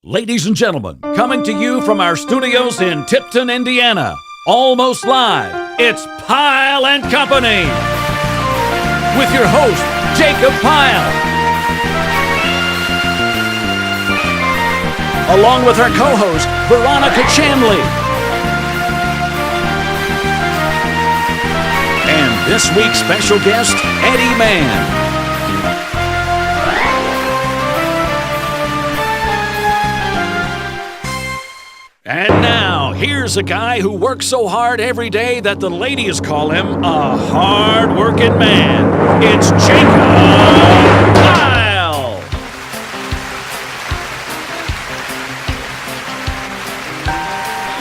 Ladies and gentlemen, coming to you from our studios in Tipton, Indiana, almost live, it's Pyle and Company with your host, Jacob Pyle, along with our co-host, Veronica Chamley. And this week's special guest, Eddie Mann. And now, here's a guy who works so hard every day that the ladies call him a hard-working man. It's Jacob Pyle!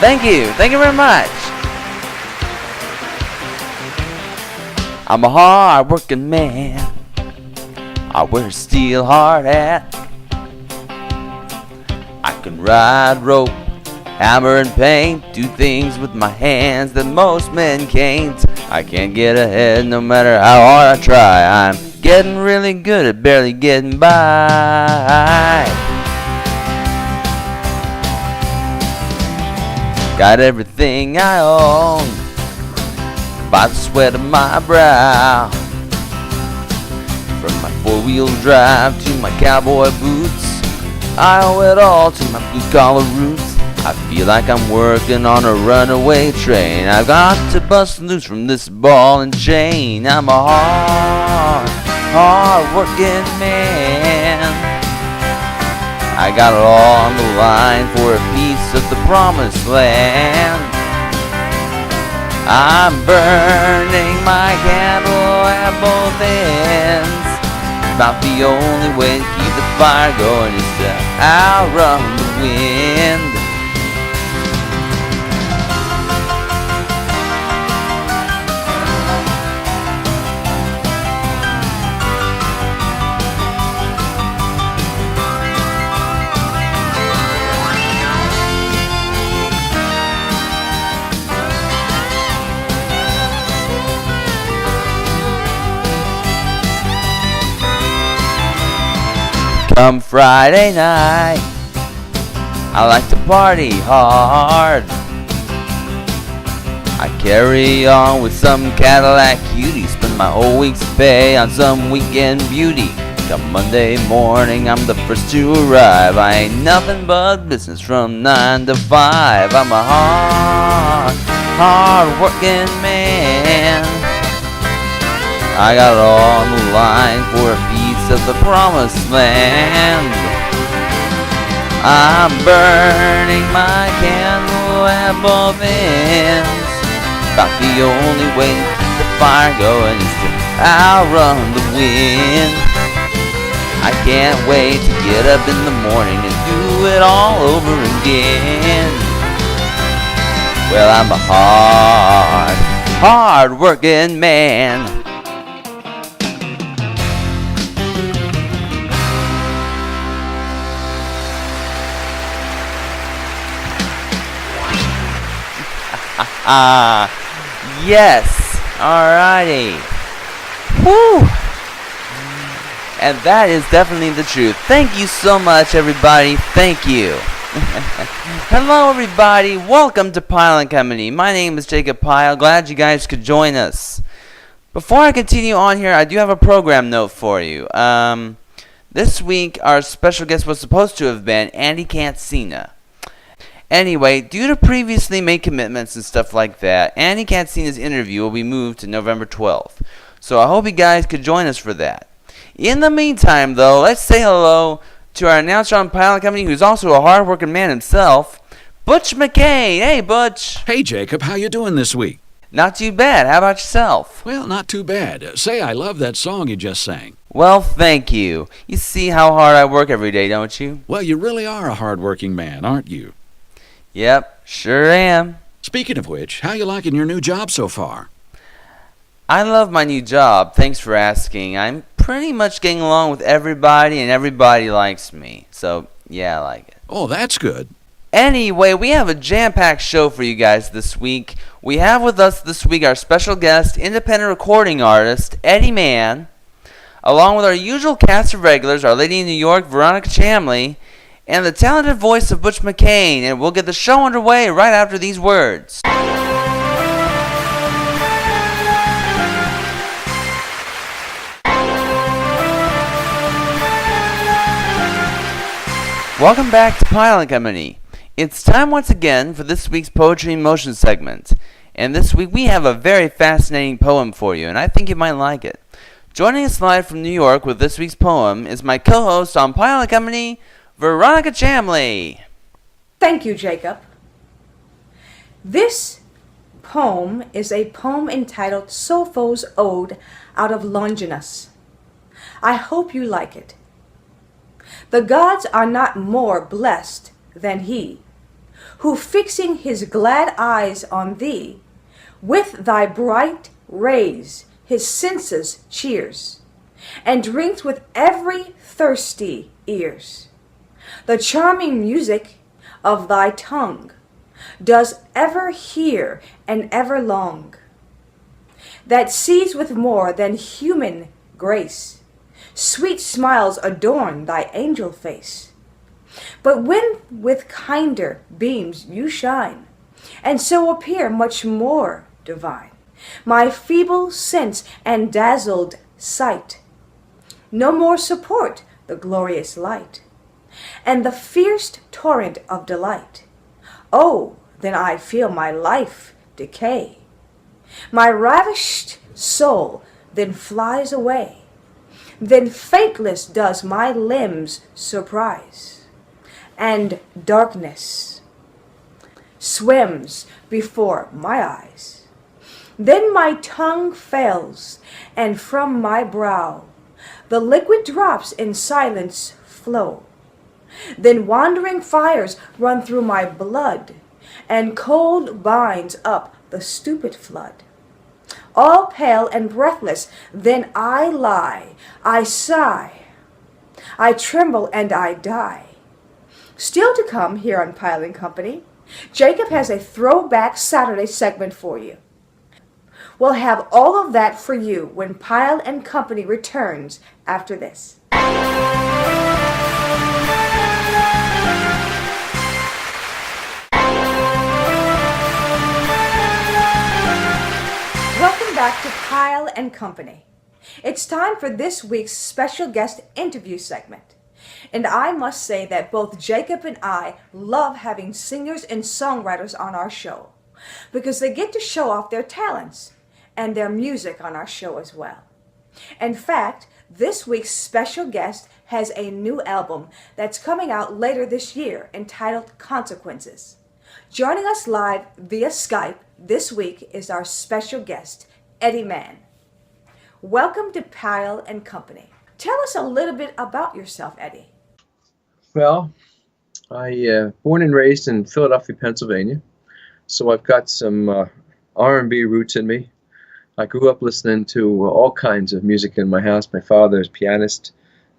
Thank you very much. I'm a hard-working man. I wear a steel hard hat. I can ride rope, hammer and paint, do things with my hands that most men can't. I can't get ahead no matter how hard I try. I'm getting really good at barely getting by. Got everything I own by the sweat of my brow. From my four-wheel drive to my cowboy boots, I owe it all to my blue-collar roots. I feel like I'm working on a runaway train. I've got to bust loose from this ball and chain. I'm a hard-working man. I got it all on the line for a piece of the promised land. I'm burning my candle at both ends. About the only way to keep the fire going is to outrun the wind. Come Friday night, I like to party hard. I carry on with some Cadillac cutie, spend my whole week's pay on some weekend beauty. Come Monday morning, I'm the first to arrive. I ain't nothing but business from 9 to 5. I'm a hard-working man. I got it all on the line for a piece of the promised land. I'm burning my candle at both ends. About the only way to keep the fire going is to outrun the wind. I can't wait to get up in the morning and do it all over again. Well, I'm a hard-working man. Yes, alrighty. Whew. And that is definitely the truth. Thank you so much, everybody. Thank you. Hello, everybody. Welcome to Pyle and Company. My name is Jacob Pyle. Glad you guys could join us. Before I continue on here, I do have a program note for you. This week, our special guest was supposed to have been Andy Cancina. Anyway, due to previously made commitments and stuff like that, Andy Cancina's interview will be moved to November 12th. So I hope you guys could join us for that. In the meantime, though, let's say hello to our announcer on Pyle and Company, who's also a hard-working man himself, Butch McCain. Hey, Butch. Hey, Jacob, how you doing this week? Not too bad. How about yourself? Well, not too bad. Say, I love that song you just sang. Well, thank you. You see how hard I work every day, don't you? Well, you really are a hard-working man, aren't you? Yep, sure am. Speaking of which, how you liking your new job so far? I love my new job. Thanks for asking. I'm pretty much getting along with everybody, and everybody likes me. So, yeah, I like it. Oh, that's good. Anyway, we have a jam-packed show for you guys this week. We have with us this week our special guest, independent recording artist, Eddie Mann, along with our usual cast of regulars, Our Lady in New York, Veronica Chamley, and the talented voice of Butch McCain, and we'll get the show underway right after these words. Welcome back to Pyle and Company. It's time once again for this week's Poetry in Motion segment. And this week we have a very fascinating poem for you, and I think you might like it. Joining us live from New York with this week's poem is my co-host on Pyle and Company, Veronica Chamley. Thank you, Jacob. This poem is a poem entitled Sappho's Ode out of Longinus. I hope you like it. The gods are not more blessed than he, who fixing his glad eyes on thee, with thy bright rays his senses cheers, and drinks with every thirsty ears. The charming music of thy tongue does ever hear and ever long, that sees with more than human grace sweet smiles adorn thy angel face. But when with kinder beams you shine, and so appear much more divine, my feeble sense and dazzled sight no more support the glorious light, and the fierce torrent of delight. Oh, then I feel my life decay, my ravished soul then flies away, then faithless does my limbs surprise, and darkness swims before my eyes. Then my tongue fails, and from my brow the liquid drops in silence flow. Then wandering fires run through my blood, and cold binds up the stupid flood. All pale and breathless, then I lie, I sigh, I tremble and I die. Still to come here on Pyle and Company, Jacob has a throwback Saturday segment for you. We'll have all of that for you when Pyle and Company returns after this. Welcome back to Pyle and Company. It's time for this week's special guest interview segment. And I must say that both Jacob and I love having singers and songwriters on our show because they get to show off their talents and their music on our show as well. In fact, this week's special guest has a new album that's coming out later this year entitled Consequences. Joining us live via Skype this week is our special guest, Eddie Mann. Welcome to Pyle and Company. Tell us a little bit about yourself, Eddie. Well, I born and raised in Philadelphia, Pennsylvania, so I've got some R&B roots in me. I grew up listening to all kinds of music in my house. My father is a pianist,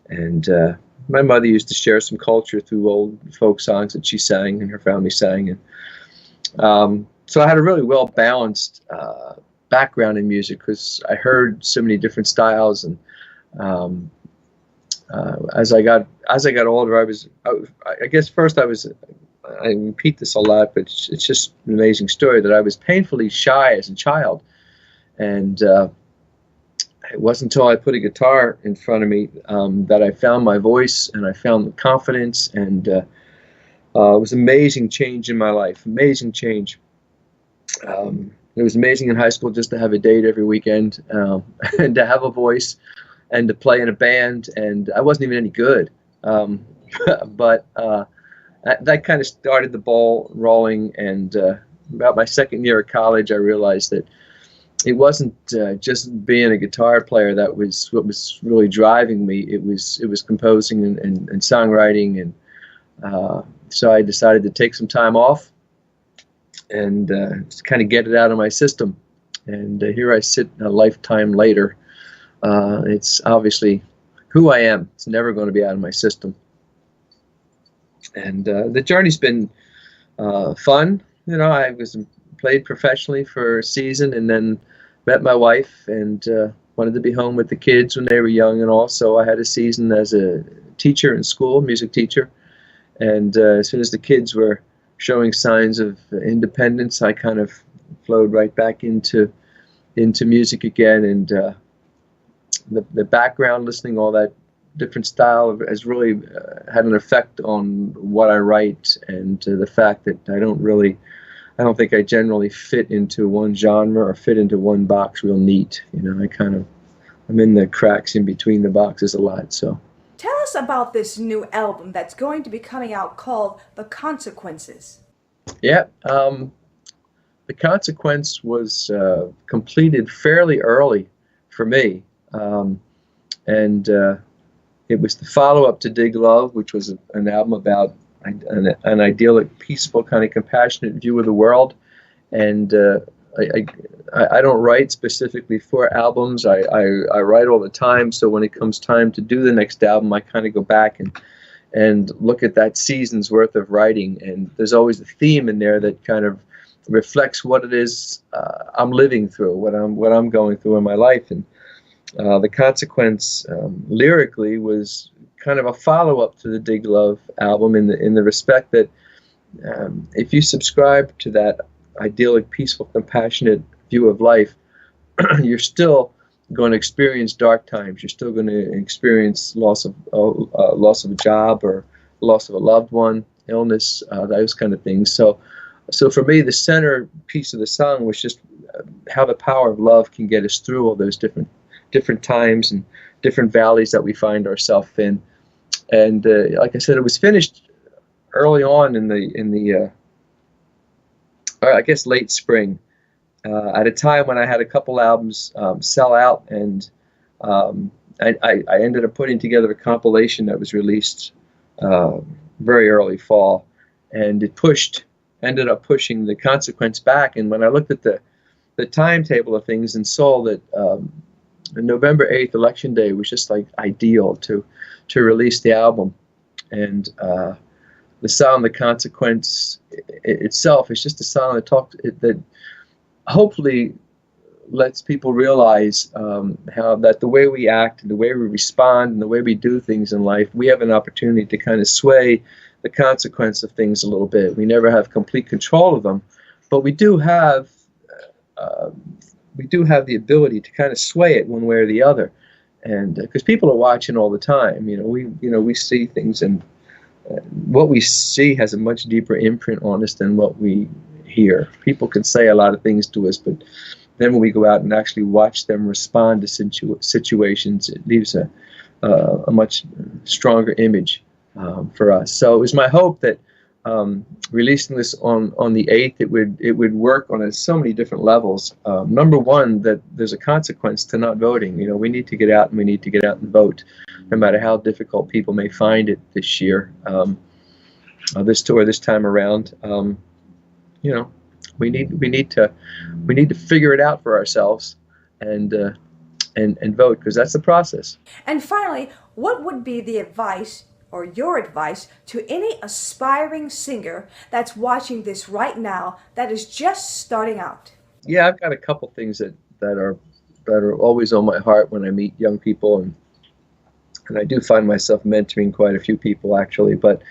and my mother used to share some culture through old folk songs that she sang and her family sang. And so I had a really well-balanced background in music because I heard so many different styles. And as I got older, I guess first I repeat this a lot, but it's just an amazing story that I was painfully shy as a child. And it wasn't until I put a guitar in front of me that I found my voice and I found the confidence, and it was an amazing change in my life, amazing change. It was amazing in high school just to have a date every weekend and to have a voice and to play in a band, and I wasn't even any good. But that kind of started the ball rolling, and about my second year of college, I realized that it wasn't just being a guitar player that was what was really driving me. It was composing and songwriting, and so I decided to take some time off and just kind of get it out of my system. And here I sit a lifetime later. It's obviously who I am. It's never going to be out of my system. And the journey's been fun. You know, I played professionally for a season, and then met my wife, and wanted to be home with the kids when they were young. And also I had a season as a teacher in school, music teacher. And as soon as the kids were showing signs of independence, I kind of flowed right back into music again. And the background, listening all that different style has really had an effect on what I write, and the fact that I don't think I generally fit into one genre or fit into one box real neat. I'm in the cracks in between the boxes a lot. So Tell us about this new album that's going to be coming out called The Consequences. yeah, The Consequence was completed fairly early for me, and it was the follow-up to Dig Love, which was an album about an idyllic, peaceful, kind of compassionate view of the world. And I don't write specifically for albums. I write all the time. So when it comes time to do the next album, I kind of go back and look at that season's worth of writing. And there's always a theme in there that kind of reflects what it is I'm living through, what I'm going through in my life. And The Consequence lyrically was kind of a follow-up to the Dig Love album in the respect that if you subscribe to that idyllic, peaceful, compassionate view of life, you're still going to experience dark times. You're still going to experience loss of a job or loss of a loved one, illness, those kind of things. So for me, the center piece of the song was just how the power of love can get us through all those different times and different valleys that we find ourselves in. And like I said, it was finished early on in the I guess late spring, at a time when I had a couple albums sell out, and I ended up putting together a compilation that was released very early fall, and it ended up pushing The Consequence back. And when I looked at the timetable of things and saw that November 8th, Election Day, was just like ideal to release the album, and the song "The Consequence" itself is just a song that hopefully lets people realize how that the way we act and the way we respond and the way we do things in life, we have an opportunity to kind of sway the consequence of things a little bit. We never have complete control of them, but we do have the ability to kind of sway it one way or the other. And because people are watching all the time, we see things, and what we see has a much deeper imprint on us than what we hear. People can say a lot of things to us, but then when we go out and actually watch them respond to situations, it leaves a much stronger image for us. So it was my hope that releasing this on the 8th, it would work on so many different levels. Number one, that there's a consequence to not voting. We need to get out, and we need to get out and vote, no matter how difficult people may find it this year, this time around. We need to figure it out for ourselves and vote, because that's the process. And finally, what would be the advice or your advice to any aspiring singer that's watching this right now that is just starting out? Yeah, I've got a couple things that are always on my heart when I meet young people, and I do find myself mentoring quite a few people, actually. But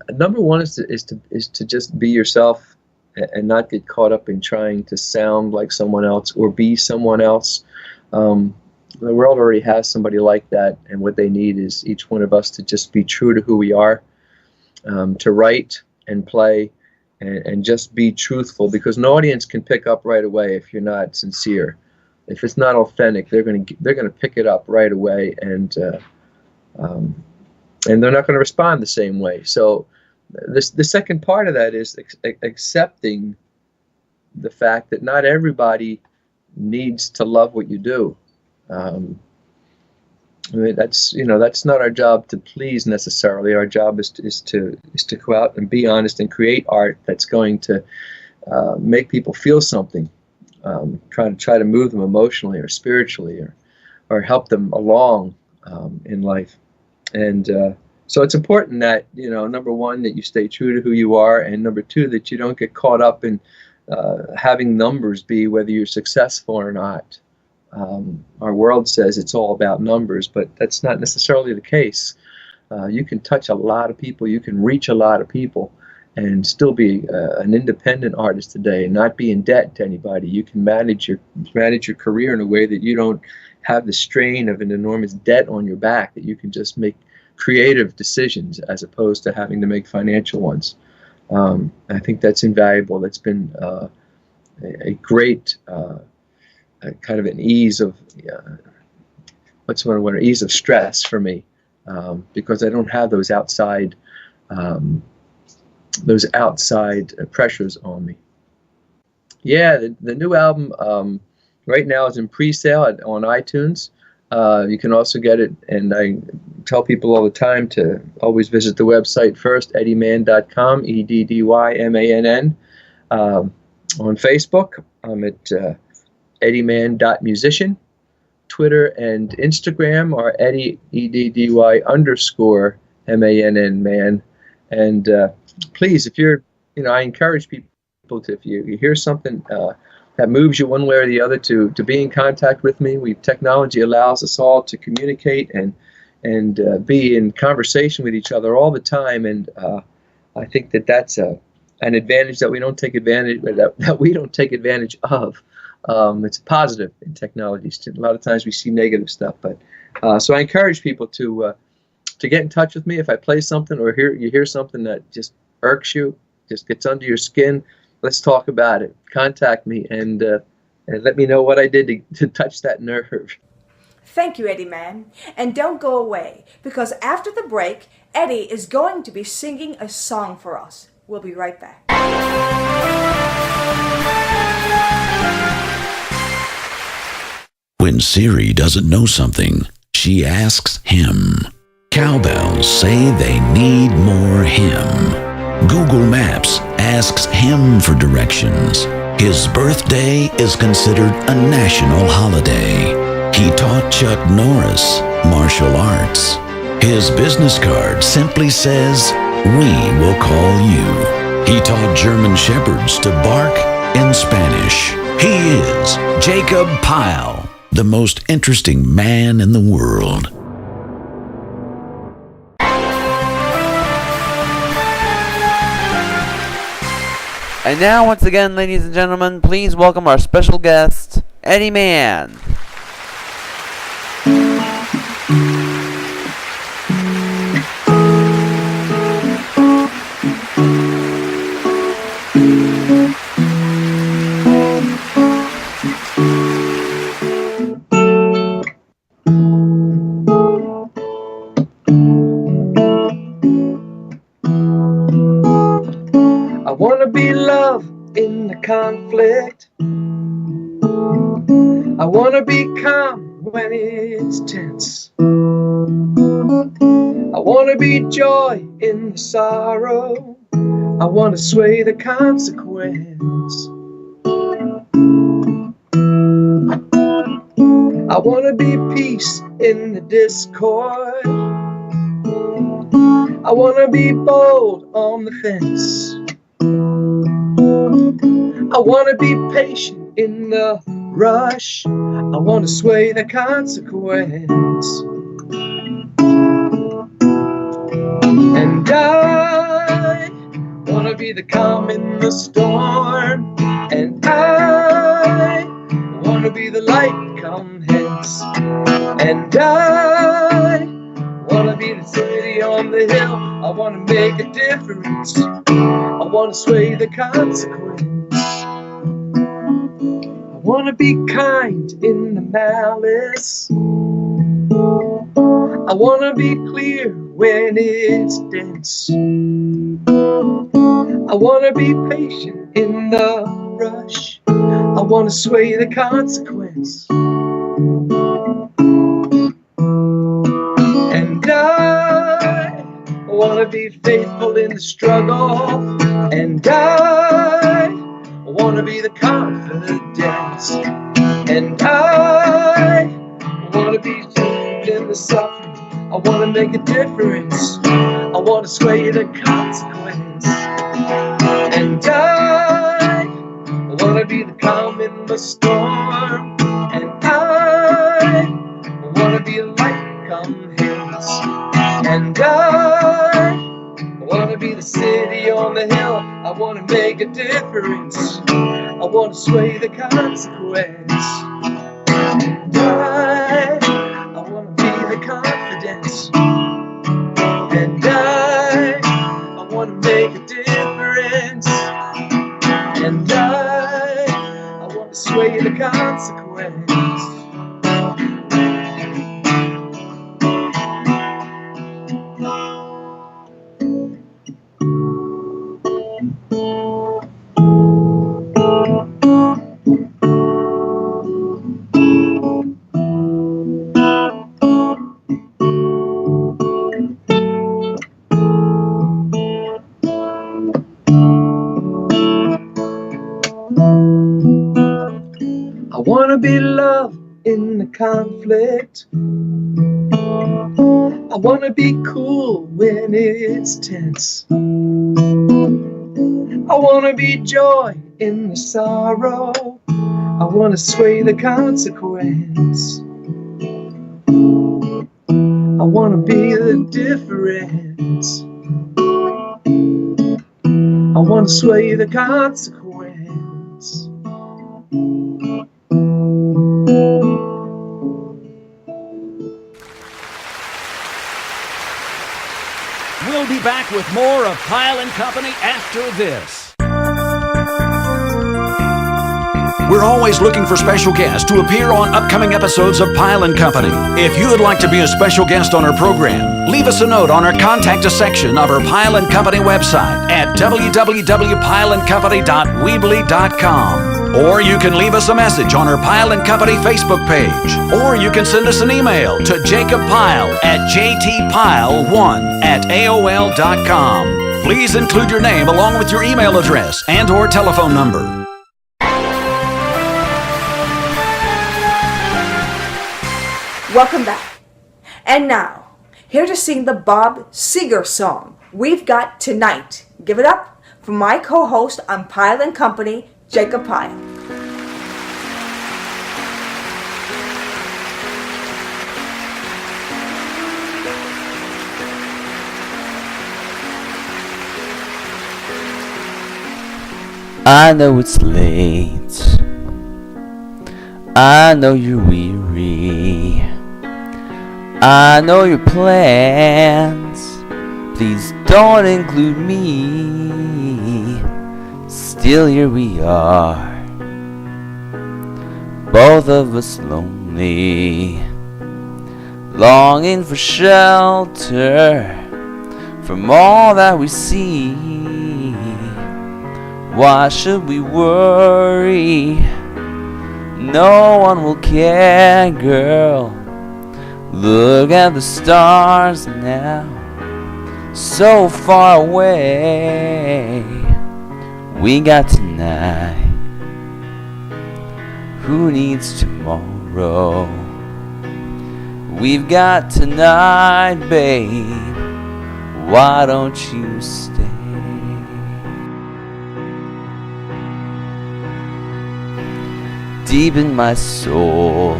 number one is to just be yourself and not get caught up in trying to sound like someone else or be someone else. The world already has somebody like that, and what they need is each one of us to just be true to who we are, to write and play and just be truthful, because an audience can pick up right away if you're not sincere. If it's not authentic, they're going to pick it up right away, and they're not going to respond the same way. So the second part of that is accepting the fact that not everybody needs to love what you do. That's not our job to please necessarily. Our job is to go out and be honest and create art that's going to make people feel something, try to move them emotionally or spiritually, or help them along in life. And so it's important that, number one, that you stay true to who you are, and number two, that you don't get caught up in having numbers be whether you're successful or not. Our world says it's all about numbers, but that's not necessarily the case. You can touch a lot of people. You can reach a lot of people and still be an independent artist today and not be in debt to anybody. You can manage your career in a way that you don't have the strain of an enormous debt on your back, that you can just make creative decisions as opposed to having to make financial ones. I think that's invaluable. That's been a great kind of an ease of ease of stress for me, because I don't have those outside pressures on me. Yeah, the new album right now is in pre-sale on iTunes. You can also get it, and I tell people all the time to always visit the website first, eddiemann.com, EDDYMANN. On Facebook, I'm at eddiemann.musician. Twitter and Instagram are Eddie, EDDY_MANN, man. And please, if you're, I encourage people to, if you hear something that moves you one way or the other, to be in contact with me. Technology allows us all to communicate and be in conversation with each other all the time, and I think that's an advantage that we don't take advantage of. It's positive in technology. A lot of times we see negative stuff, but so I encourage people to get in touch with me if I play something or you hear something that just irks you, just gets under your skin. Let's talk about it. Contact me and let me know what I did to touch that nerve. Thank you, Eddie Mann. And don't go away, because after the break, Eddie is going to be singing a song for us. We'll be right back. When Siri doesn't know something, she asks him. Cowbells say they need more him. Google Maps asks him for directions. His birthday is considered a national holiday. He taught Chuck Norris martial arts. His business card simply says, "We will call you." He taught German Shepherds to bark in Spanish. He is Jacob Pyle, the most interesting man in the world. And now, once again, ladies and gentlemen, please welcome our special guest, Eddie Mann. I wanna be love in the conflict. I wanna be calm when it's tense. I wanna be joy in the sorrow. I wanna sway the consequence. I wanna be peace in the discord. I wanna be bold on the fence. I wanna be patient in the rush. I wanna sway the consequence. And I wanna be the calm in the storm. And I wanna be the light come hence. And I wanna be the city on the hill. I wanna make a difference. I wanna sway the consequence. I wanna be kind in the malice. I wanna be clear when it's dense. I wanna be patient in the rush. I wanna sway the consequence. And I wanna be faithful in the struggle. And I wanna be the confidence. And I wanna be in the suffering. I wanna make a difference. I wanna sway the consequence. And I wanna be the calm in the storm. And I wanna be a light come hence. And I be the city on the hill. I wanna make a difference. I wanna sway the consequence. And I wanna be the confidence. And I wanna make a difference. And I wanna sway the consequence. I wanna be love in the conflict. I wanna be cool when it's tense. I wanna be joy in the sorrow. I wanna sway the consequence. I wanna be the difference. I wanna sway the consequence. We'll be back with more of Pyle and Company after this. We're always looking for special guests to appear on upcoming episodes of Pyle and Company. If you would like to be a special guest on our program, leave us a note on our Contact Us section of our Pyle and Company website at www.pyleandcompany.weebly.com. Or you can leave us a message on our Pyle and Company Facebook page. Or you can send us an email to jacobpyle@jtpyle1@aol.com. Please include your name along with your email address and or telephone number. Welcome back. And now, here to sing the Bob Seger song, We've Got Tonight. Give it up for my co-host on Pyle and Company, Jacob Pyle. I know it's late. I know you're weary. I know your plans. Please don't include me. Still here we are, both of us lonely, longing for shelter from all that we see. Why should we worry? No one will care, girl. Look at the stars now, so far away. We got tonight. Who needs tomorrow? We've got tonight, babe. Why don't you stay? Deep in my soul,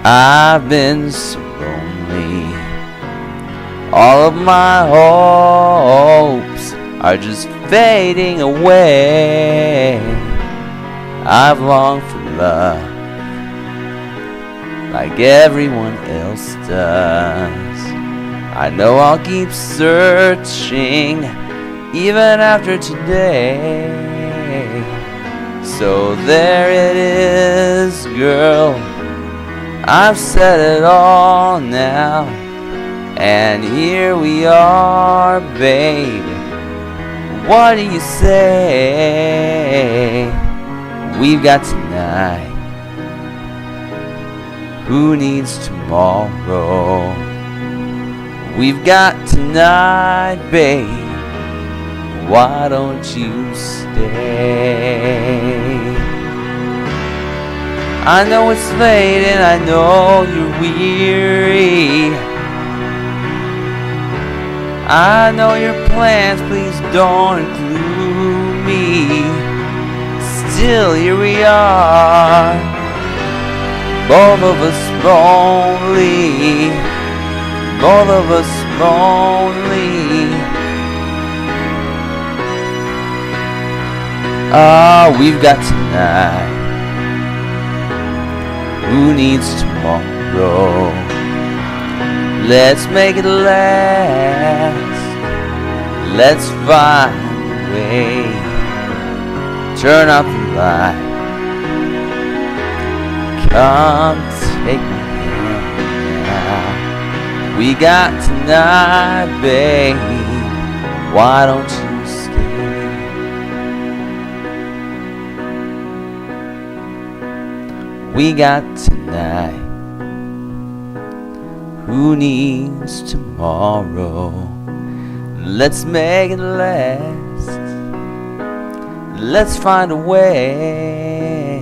I've been so lonely. All of my hopes are just fading away. I've longed for love like everyone else does. I know I'll keep searching even after today. So there it is, girl, I've said it all now, and here we are, babe. What do you say? We've got tonight. Who needs tomorrow? We've got tonight, babe. Why don't you stay? I know it's late and I know you're weary. I know your plans, please don't include me. Still here we are, both of us lonely, both of us lonely, Ah, we've got tonight. Who needs tomorrow? Let's make it last. Let's find a way. Turn off the light. Come take my hand now. We got tonight, babe. Why don't you stay? We got tonight. Who needs tomorrow? Let's make it last. Let's find a way.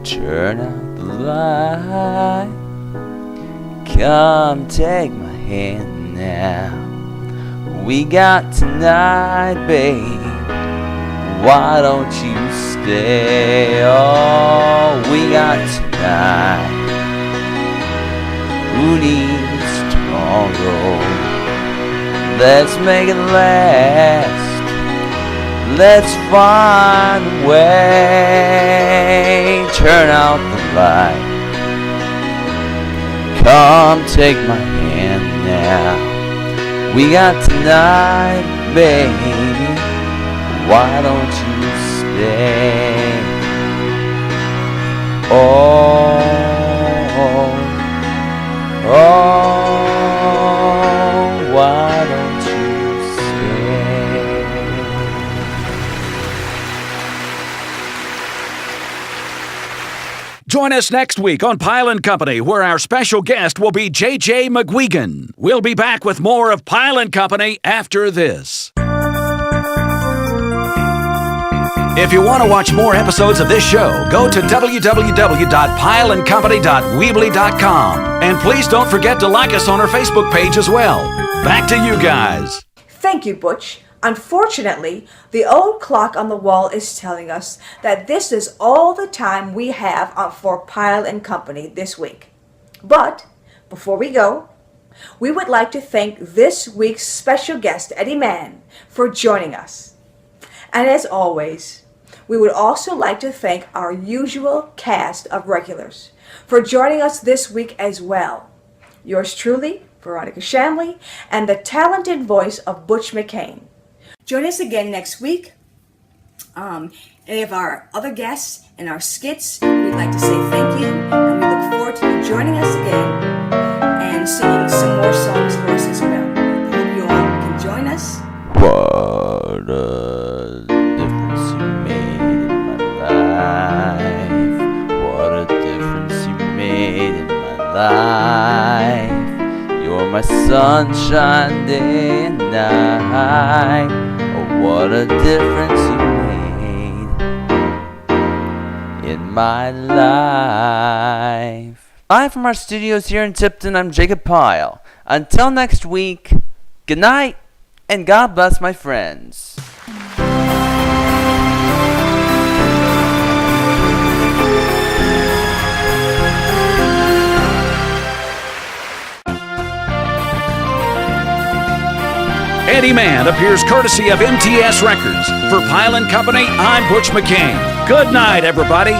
Turn out the light. Come take my hand now. We got tonight, babe. Why don't you stay? Oh, we got tonight. Who needs tomorrow? Let's make it last. Let's find a way. Turn out the light. Come take my hand now. We got tonight, baby. Why don't you stay? Oh, why don't you stay? Join us next week on Pyle and Company, where our special guest will be J.J. McGuigan. We'll be back with more of Pyle and Company after this. If you want to watch more episodes of this show, go to www.pyleandcompany.weebly.com. And please don't forget to like us on our Facebook page as well. Back to you guys. Thank you, Butch. Unfortunately, the old clock on the wall is telling us that this is all the time we have for Pyle and Company this week. But before we go, we would like to thank this week's special guest, Eddie Mann, for joining us. And as always, we would also like to thank our usual cast of regulars for joining us this week as well. Yours truly, Veronica Shamley, and the talented voice of Butch McCain. Join us again next week. Any of our other guests and our skits, we'd like to say thank you, and we look forward to you joining us again and singing some more songs for us as well. I hope you all can join us. What a difference you made in my life. What a difference you made in my life. You're my sunshine day and night. Oh, what a difference you made in my life. Live from our studios here in Tipton, I'm Jacob Pyle. Until next week, good night. And God bless my friends. Eddie Mann appears courtesy of MTS Records. For Pyle and Company, I'm Butch McCain. Good night, everybody.